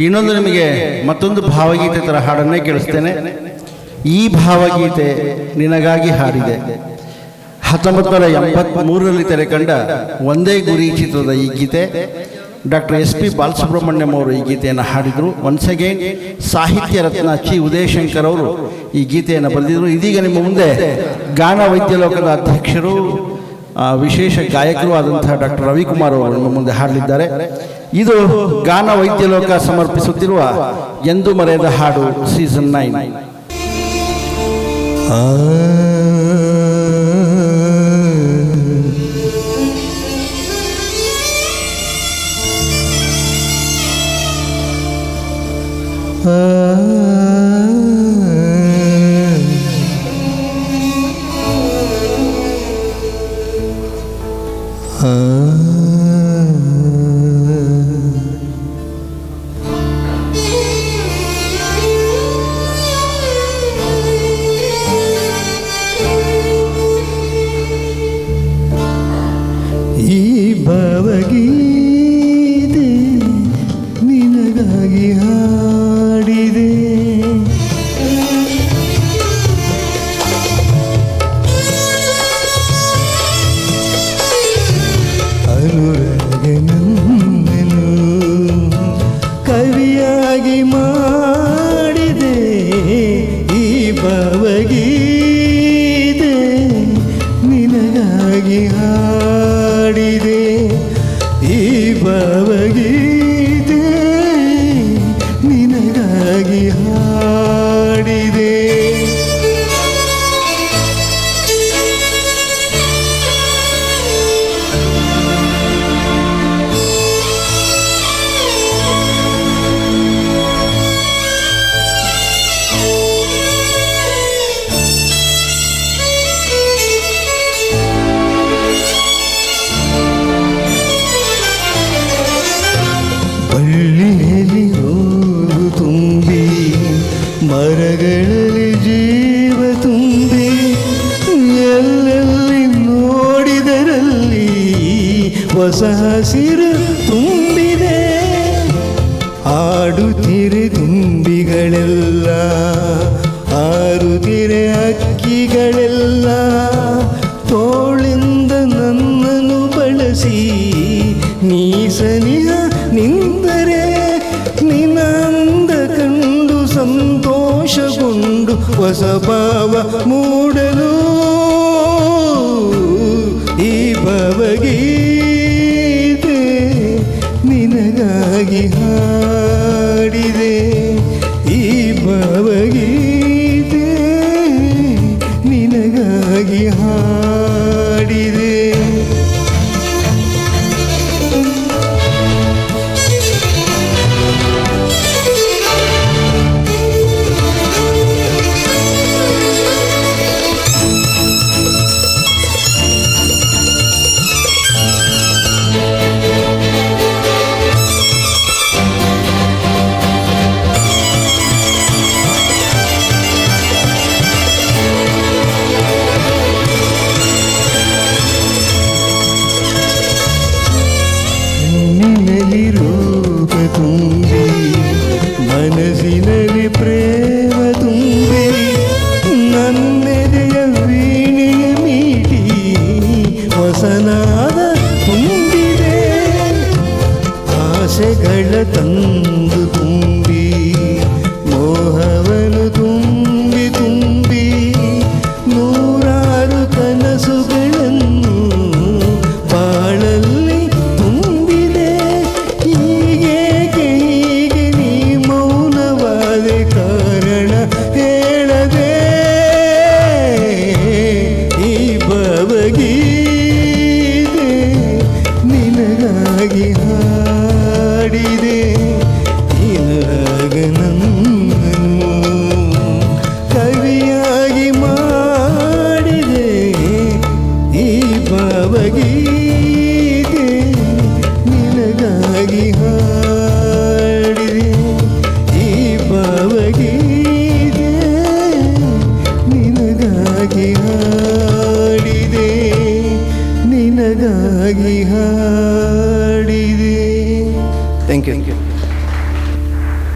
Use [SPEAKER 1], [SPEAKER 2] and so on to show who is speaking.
[SPEAKER 1] ಇನ್ನೊಂದು ನಿಮಗೆ ಮತ್ತೊಂದು ಭಾವಗೀತೆ ಥರ ಹಾಡನ್ನೇ ಕೇಳಿಸ್ತೇನೆ. ಈ ಭಾವಗೀತೆ ನಿನಗಾಗಿ ಹಾಡಿದೆ. 1983ರಲ್ಲಿ ತೆರೆಕಂಡ ಒಂದೇ ಗುರಿ ಚಿತ್ರದ ಈ ಗೀತೆ. ಡಾಕ್ಟರ್ SP ಬಾಲಸುಬ್ರಹ್ಮಣ್ಯಂ ಅವರು ಈ ಗೀತೆಯನ್ನು ಹಾಡಿದರು. ಒನ್ಸ್ ಅಗೇನ್ ಸಾಹಿತ್ಯ ರತ್ನ ಚಿ ಉದಯಶಂಕರ್ ಅವರು ಈ ಗೀತೆಯನ್ನು ಬರೆದಿದ್ದರು. ಇದೀಗ ನಿಮ್ಮ ಮುಂದೆ ಗಾನ ವೈದ್ಯಲೋಕದ ಅಧ್ಯಕ್ಷರು, ವಿಶೇಷ ಗಾಯಕರು ಆದಂತಹ ಡಾಕ್ಟರ್ ರವಿಕುಮಾರ್ ಅವರು ನಿಮ್ಮ ಮುಂದೆ ಹಾಡಲಿದ್ದಾರೆ. ಇದು ಗಾನ ವೈದ್ಯಲೋಕ ಸಮರ್ಪಿಸುತ್ತಿರುವ ಎಂದು ಮರೆಯದ ಹಾಡು ಸೀಸನ್ 9.
[SPEAKER 2] ಈ ಭಾವಗೀತೆ ನಿನಗಾಗಿ ಹಾಡಿದೆ. ಅನುರಾಗನನ್ನು ಕವಿಯಾಗಿ ಮಾಡಿದೆ. ಈ ಭಾವಗೀತೆ ನಿನಗಾಗಿ ಹಾಡಿದೆ. ಈ ಭಾವಗೀತೆ ನಿನಗಾಗಿ ಹಾಡಿದೆ. ಬಳ್ಳಿಯಲ್ಲಿ ಹೂವು ತುಂಬಿ, ಮರಗಳಲ್ಲಿ ಜೀವ ತುಂಬಿ, ಎಲ್ಲೆಲ್ಲಿ ನೋಡಿದರಲ್ಲಿ ಹೊಸ ಹಸಿರು ತುಂಬಿದೆ. ಆಡುತ್ತಿರೆ ತುಂಬಿಗಳೆಲ್ಲ, ಹಾರುತ್ತಿರೆ ಹಕ್ಕಿಗಳೆಲ್ಲ, ತೋಳಿಂದ ನನ್ನನ್ನು ಬಳಸಿ ನೀ ಸನಿಹ ನಿಂದರೆ, ನಿನ್ನಂದ ಕಂಡು ಸಂತೋಷಗೊಂಡು ಹೊಸ ಭಾವ ಮೂಡಲು ಈ ಭಾವಗೀತೆ ನಿನಗಾಗಿ ಹಾಡಿದೆ. ಈ ಭಾವಗೀತೆ